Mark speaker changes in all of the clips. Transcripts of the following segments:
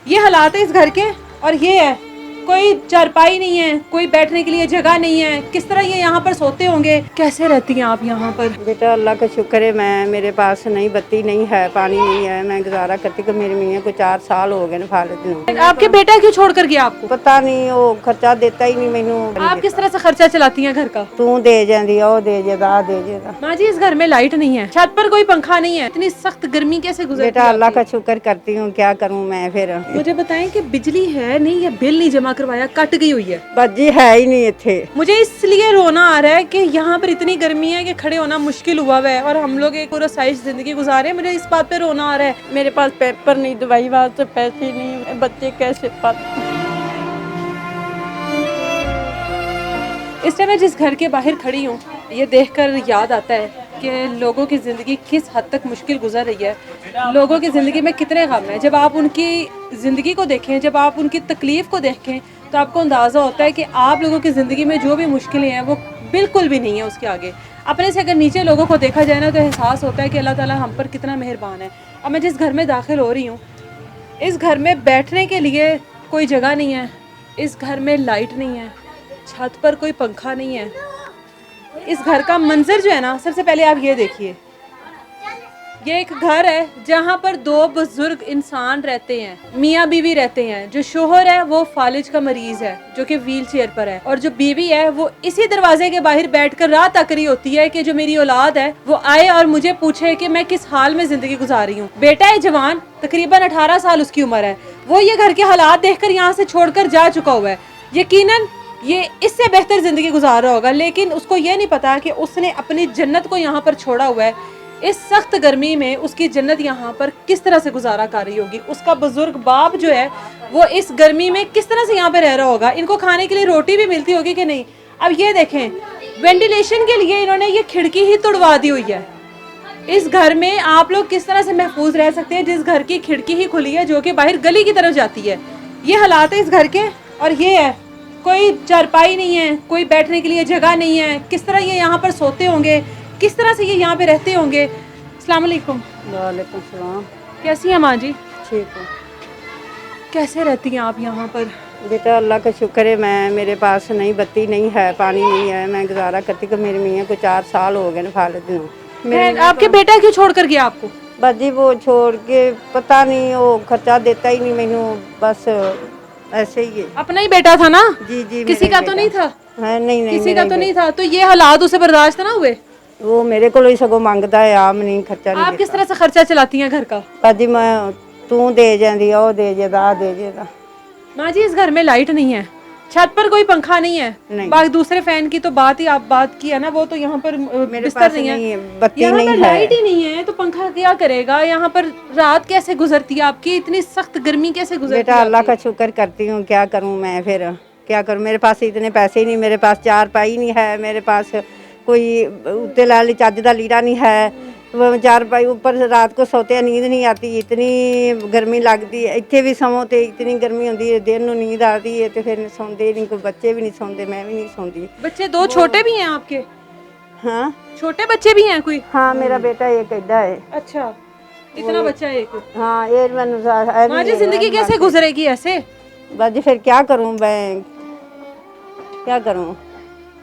Speaker 1: ये हालात है इस घर के। और ये है, कोई चारपाई नहीं है, कोई बैठने के लिए जगह नहीं है। किस तरह ये यहाँ पर सोते होंगे? कैसे रहती हैं आप यहाँ पर?
Speaker 2: बेटा अल्लाह का शुक्र है, मैं मेरे पास नहीं बत्ती नहीं है, पानी नहीं है, मैं गुजारा करती कि मेरी मियाँ को 4 साल हो गए फालत नूं।
Speaker 1: आपके बेटा क्यों छोड़ कर गया आपको?
Speaker 2: पता नहीं वो खर्चा देता ही नहीं मैनू।
Speaker 1: आप किस तरह से खर्चा चलाती हैं घर का?
Speaker 2: तू दे जाती ओ दे जेदा आ दे जेदा।
Speaker 1: माँ जी, इस घर में लाइट नहीं है, छत पर कोई पंखा नहीं है, इतनी सख्त गर्मी कैसे गुजरती
Speaker 2: बेटा
Speaker 1: है
Speaker 2: अल्लाह
Speaker 1: आपकी?
Speaker 2: का शुक्र करती हूँ, क्या करूँ मैं फिर।
Speaker 1: मुझे बताएं कि बिजली है नहीं या बिल नहीं जमा करवाया, कट गई हुई है।
Speaker 2: बाजी है ही नहीं इत्थे।
Speaker 1: मुझे इसलिए रोना आ रहा है कि यहाँ पर इतनी गर्मी है कि खड़े होना मुश्किल हुआ हुआ है और हम लोग एक पूरा साइज जिंदगी गुजारे। मुझे इस बात पे रोना आ रहा है।
Speaker 2: मेरे पास पेपर नहीं, दवाई वास्ते पैसे नहीं, बच्चे कैसे पाल।
Speaker 1: इस टाइम मैं जिस घर के बाहर खड़ी हूँ, ये देखकर याद आता है कि लोगों की ज़िंदगी किस हद तक मुश्किल गुजर रही है। लोगों की ज़िंदगी में कितने गम हैं। जब आप उनकी ज़िंदगी को देखें, जब आप उनकी तकलीफ़ को देखें, तो आपको अंदाज़ा होता है कि आप लोगों की ज़िंदगी में जो भी मुश्किलें हैं वो बिल्कुल भी नहीं है उसके आगे। अपने से अगर नीचे लोगों को देखा जाए ना, तो एहसास होता है कि अल्लाह ताला हम पर कितना मेहरबान है। अब मैं जिस घर में दाखिल हो रही हूँ, इस घर में बैठने के लिए कोई जगह नहीं है, इस घर में लाइट नहीं है, छत पर कोई पंखा नहीं है। इस घर का मंजर जो है ना, सबसे पहले आप ये देखिए, ये एक घर है जहाँ पर 2 बुजुर्ग इंसान रहते हैं, मियाँ बीवी रहते हैं। जो शोहर है वो फालिज का मरीज है जो कि व्हील चेयर पर है, और जो बीवी है वो इसी दरवाजे के बाहर बैठकर राह तक रही होती है कि जो मेरी औलाद है वो आए और मुझे पूछे कि मैं किस हाल में जिंदगी गुजार रही हूँ। बेटा है जवान, तकरीबन 18 साल उसकी उम्र है, वो ये घर के हालात देखकर यहाँ से छोड़कर जा चुका हुआ है। यकीनन ये इससे बेहतर जिंदगी गुजार रहा होगा, लेकिन उसको ये नहीं पता कि उसने अपनी जन्नत को यहाँ पर छोड़ा हुआ है। इस सख्त गर्मी में उसकी जन्नत यहाँ पर किस तरह से गुजारा कर रही होगी। उसका बुजुर्ग बाप जो है वो इस गर्मी में किस तरह से यहाँ पे रह रहा होगा। इनको खाने के लिए रोटी भी मिलती होगी कि नहीं। अब ये देखें, वेंटिलेशन के लिए इन्होंने ये खिड़की ही तोड़वा दी हुई है। इस घर में आप लोग किस तरह से महफूज रह सकते हैं जिस घर की खिड़की ही खुली है जो कि बाहर गली की तरफ जाती है। ये हालात है इस घर के। और ये है, कोई चारपाई नहीं है, कोई बैठने के लिए जगह नहीं है। किस तरह ये यहाँ पर सोते होंगे, किस तरह से ये यहाँ पे रहते होंगे। अस्सलाम वालेकुम।
Speaker 2: वालेकुम सलाम।
Speaker 1: कैसी हैं माँ जी?
Speaker 2: ठीक हूँ।
Speaker 1: कैसे रहती हैं आप यहाँ पर?
Speaker 2: बेटा अल्लाह का शुक्र है, मैं मेरे पास नहीं बत्ती नहीं है, पानी नहीं है, मैं गुजारा करती कि मेरी मियाँ को 4 साल हो गए फालत नूं।
Speaker 1: आपके बेटा क्यों छोड़ कर गया आपको?
Speaker 2: बाजी वो छोड़ के पता नहीं वो खर्चा देता ही नहीं मैनू, बस ऐसे ही है।
Speaker 1: अपना ही बेटा था ना?
Speaker 2: जी जी।
Speaker 1: किसी का तो नहीं था?
Speaker 2: है नहीं
Speaker 1: किसी का तो नहीं था। तो ये हालात उसे बर्दाश्त ना हुए?
Speaker 2: वो मेरे को ही सगों मंगता है, आम नहीं खर्चा नहीं।
Speaker 1: आप किस तरह से खर्चा चलाती हैं घर का?
Speaker 2: बाजी मैं तू दे जाती ओ दे जेदा आ दे जेदा।
Speaker 1: माँ जी, इस घर में लाइट नहीं है, छत पर कोई पंखा नहीं है।
Speaker 2: नहीं।
Speaker 1: बाकी दूसरे फैन की तो बात ही आप बात की है ना, वो तो यहाँ पर बिस्तर नहीं है,
Speaker 2: बत्ती
Speaker 1: यहाँ
Speaker 2: नहीं
Speaker 1: पर
Speaker 2: है,
Speaker 1: लाइट ही नहीं है, तो पंखा क्या करेगा? यहाँ पर रात कैसे गुजरती है आपकी? इतनी सख्त गर्मी कैसे गुजरती है?
Speaker 2: बेटा अल्लाह का शुक्र करती हूँ, क्या करूँ मैं फिर, क्या करूँ। मेरे पास इतने पैसे ही नहीं, मेरे पास चारपाई नहीं है, मेरे पास कोई उत्ते लाल चज का लीड़ा नहीं है। चारपाई ऊपर रात को सोते नींद नहीं आती, इतनी गर्मी लगती है। इतने भी सवों तो इतनी गर्मी होती है, दिन में नींद आती है तो फिर सौंदे नहीं, कोई बच्चे भी नहीं सौंदे, मैं भी नहीं सौंदी।
Speaker 1: बच्चे 2 छोटे भी हैं आपके?
Speaker 2: हाँ
Speaker 1: छोटे बच्चे भी हैं कोई?
Speaker 2: हाँ, मेरा बेटा एक एडा है।
Speaker 1: अच्छा, इतना बच्चा है एक?
Speaker 2: हाँ ये मैंने।
Speaker 1: माँ जी, जिंदगी कैसे गुजरेगी ऐसे?
Speaker 2: बाजी फिर क्या करूँ मैं, क्या करूँ।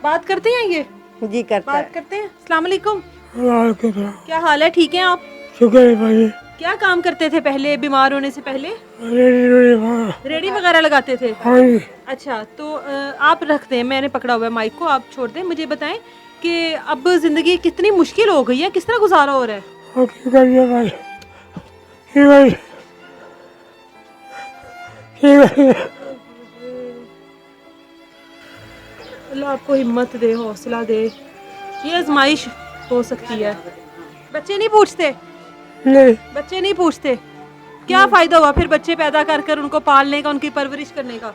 Speaker 1: बात करते हैं ये?
Speaker 2: जी करता है।
Speaker 1: बात करते हैं। अस्सलाम वालेकुम।
Speaker 3: वालेकुम।
Speaker 1: क्या हाल है? ठीक हैं आप?
Speaker 3: शुक्र है भाई।
Speaker 1: क्या काम करते थे पहले, बीमार होने से पहले? रेडी वगैरह लगाते थे?
Speaker 3: हाँ जी।
Speaker 1: अच्छा, तो आप रख दें, मैंने पकड़ा हुआ है माइक को, आप छोड़ दें। मुझे बताएं कि अब जिंदगी कितनी मुश्किल हो गई है, किस तरह गुजारा हो रहा है?
Speaker 3: भाई
Speaker 1: अल्लाह आपको हिम्मत दे, हौसला दे। ये आजमाइश हो सकती है। बच्चे नहीं पूछते?
Speaker 3: नहीं।
Speaker 1: बच्चे नहीं पूछते? क्या फायदा हुआ फिर बच्चे पैदा कर कर उनको पालने का, उनकी परवरिश करने का?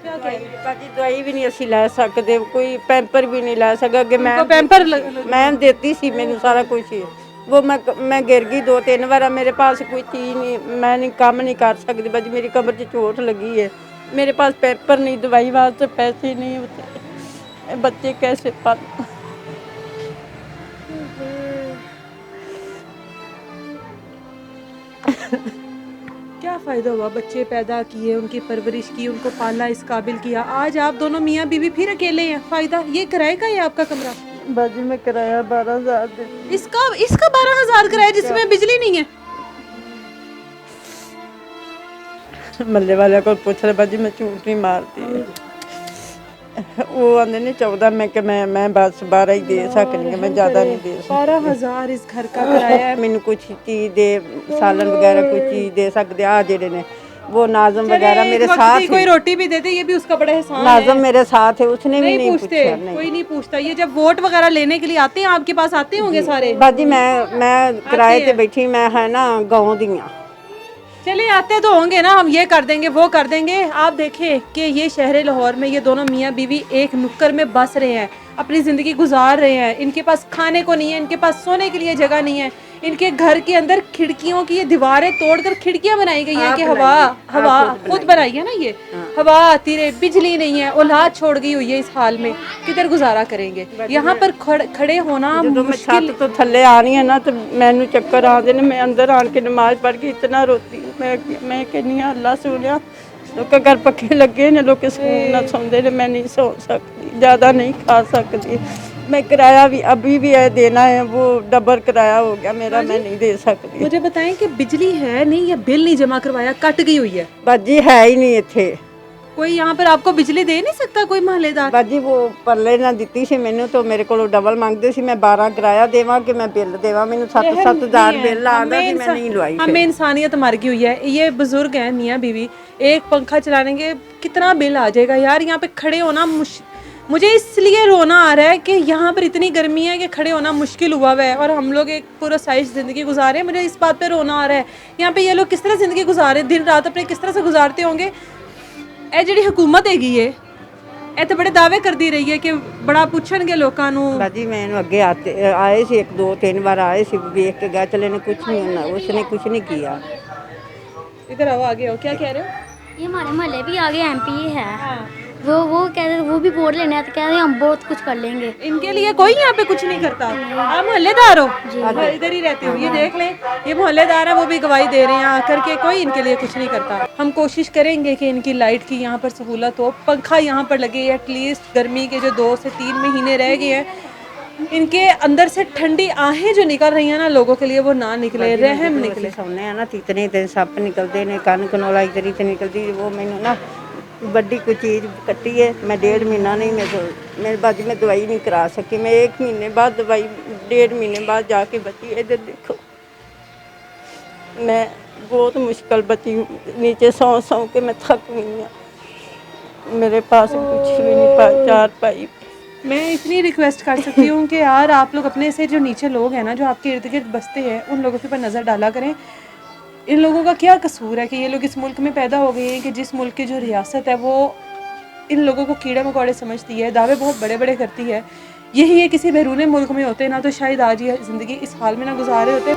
Speaker 1: क्या
Speaker 2: बाजी दवाई भी नहीं असी लै सकते, कोई पैंपर भी नहीं लै सका। अगे मैं
Speaker 1: पैम्पर
Speaker 2: मैं देती सी, मैनू सारा कुछ ही वो मैं गिर गई 2-3 बार। मेरे पास कोई चीज़ नहीं, मैं नहीं काम नहीं कर सकती। बाजी मेरी कमर 'च चोट लगी है, मेरे पास पेपर नहीं, दवाई वास्ते पैसे नहीं होते, बच्चे कैसे पाल।
Speaker 1: क्या फ़ायदा हुआ? बच्चे पैदा किए, उनकी परवरिश की, उनको पाला, इस काबिल किया, आज आप दोनों मियाँ बीवी फिर अकेले हैं। फ़ायदा? ये किराए का है आपका कमरा?
Speaker 2: बाजी में किराया 12,000 दे।
Speaker 1: इसका 12,000 किराया जिसमें बिजली नहीं है।
Speaker 2: मल्ले वाले को पूछ रहे बाजी मैं झूठ नहीं मारती। वो आंदे ने 14 में कि मैं बस 12 ही दे सकनी है, मैं ज़्यादा नहीं दे सकती।
Speaker 1: 12,000 इस घर का किराया है।
Speaker 2: मैनू कुछ चीज़ दे, सालन वगैरह कुछ चीज़ दे सकते आ जेडे ने वो नाज़म वगैरह मेरे साथ है।
Speaker 1: कोई रोटी भी देते, ये भी उसका बड़ा एहसान है।
Speaker 2: नाज़म मेरे साथ है, उसने भी नहीं
Speaker 1: पूछते,
Speaker 2: पूछा। नहीं
Speaker 1: कोई नहीं पूछता। ये जब वोट वगैरह लेने के लिए आते हैं, आपके पास आते होंगे सारे?
Speaker 2: बाजी मैं किराए पे बैठी, मैं है ना गाँव दी हाँ।
Speaker 1: चलिए आते तो होंगे ना, हम ये कर देंगे वो कर देंगे। आप देखें कि ये शहर लाहौर में ये दोनों मियाँ बीवी एक नुक्कड़ में बस रहे हैं, अपनी ज़िंदगी गुजार रहे हैं। इनके पास खाने को नहीं है, इनके पास सोने के लिए जगह नहीं है। इनके घर के अंदर खिड़कियों की ये दीवारें तोड़कर खिड़कियां बनाई गई हैं कि हवा खुद बनाई है ना, ये हवा आती रहे। बिजली नहीं है, औलाद छोड़ गई हुई है इस हाल में, किधर गुजारा करेंगे? यहाँ पर खड़े होना मुश्किल।
Speaker 2: तो थल्ले आनी है ना तो मैनू चक्कर आते ने, मैं अंदर आन के नमाज पढ़ के इतना रोती हूँ। मैं कहनी अल्लाह सुनिया, लोग घर पक्के लगे ने, लोग सुकून ना सौंदे ने, मैं नहीं सो सकती, ज़्यादा नहीं खा सकती। मैं किराया भी अभी भी है देना है, वो डबल किराया हो गया मेरा, मैं नहीं दे सकती।
Speaker 1: मुझे बताएं कि बिजली है नहीं या बिल नहीं जमा करवाया, कट गई हुई है?
Speaker 2: बाजी है ही नहीं इत्थे।
Speaker 1: कोई यहाँ पर आपको बिजली दे नहीं सकता, कोई मोहल्लेदार?
Speaker 2: बाजी वो परले ना दिती सी मैनू, तो मेरे को डबल मांगते सी, मैं 12 किराया देवां कि मैं बिल देवां, मैनू 7,000 बिल आंदा सी, मैं नहीं लवाई।
Speaker 1: हमें इंसानियत मर गई हुई है। ये बुजुर्ग हैं मियाँ बीवी, एक पंखा चलाने के कितना बिल आ जाएगा यार। यहाँ पे खड़े होना मुझे इसलिए रोना आ रहा है कि यहाँ पर इतनी गर्मी है कि खड़े होना मुश्किल हुआ हुआ है, और हम लोग एक पूरा साइज ज़िंदगी गुजारे हैं। मुझे इस बात पे रोना आ रहा है, यहाँ पे ये लोग किस तरह ज़िंदगी गुजारे, दिन रात अपने किस तरह से गुजारते होंगे। ए जी हुकूमत हैगी है, ਇਹ ਤੇ बड़े दावे करती रही है कि बड़ा पूछणगे लोगों ਨੂੰ।
Speaker 2: बाजी मैंने अगे आए सी 1-2-3 बार आए सी, देख के गए, चले ने कुछ नहीं होना, उसने कुछ नहीं किया।
Speaker 1: इधर आओ, आगे हो, क्या कह रहे हो?
Speaker 4: ये हमारे मोहल्ले भी आगे एमपी है। वो कह रहे वो भी वोट लेने आते, कह रहे हम बहुत कुछ कर लेंगे।
Speaker 1: इनके लिए कोई यहाँ पे कुछ नहीं करता। आप मोहल्लेदार हो, इधर ही रहते हो, ये देख लें, ये मोहल्लेदार है, वो भी गवाही दे रहे हैं आकर के, कोई इनके लिए कुछ नहीं करता। हम कोशिश करेंगे कि इनकी लाइट की यहाँ पर सहूलत हो, पंखा यहाँ पर लगे, एटलीस्ट गर्मी के जो 2 से 3 महीने रह गए हैं, इनके अंदर से ठंडी आहें जो निकल रही हैं ना लोगों के लिए, वो ना निकले, रहम निकले।
Speaker 2: सोने है ना इतने दिन सप निकलते ने, कन कनोला इतनी तो निकलती, वो मैंने ना बड़ी कोई चीज़ कट्टी है, मैं 1.5 महीना नहीं, मेरे बाजी में दवाई नहीं करा सकी, मैं 1 महीने बाद दवाई, 1.5 महीने बाद जाके बची। इधर देखो मैं बहुत मुश्किल बची हूँ, नीचे सौ के मैं थक गई हूँ, मेरे पास कुछ भी नहीं, 4 पाई।
Speaker 1: मैं इतनी रिक्वेस्ट कर सकती हूँ कि यार आप लोग अपने से जो नीचे लोग हैं ना, जो आपके इर्द गिर्द बसते हैं, उन लोगों के ऊपर नज़र डाला करें। इन लोगों का क्या कसूर है कि ये लोग इस मुल्क में पैदा हो गए हैं कि जिस मुल्क की जो रियासत है वो इन लोगों को कीड़े मकोड़े समझती है, दावे बहुत बड़े बड़े करती है। यही ये किसी बैरूनी मुल्क में होते ना तो शायद आज ये ज़िंदगी इस हाल में ना गुजारे होते।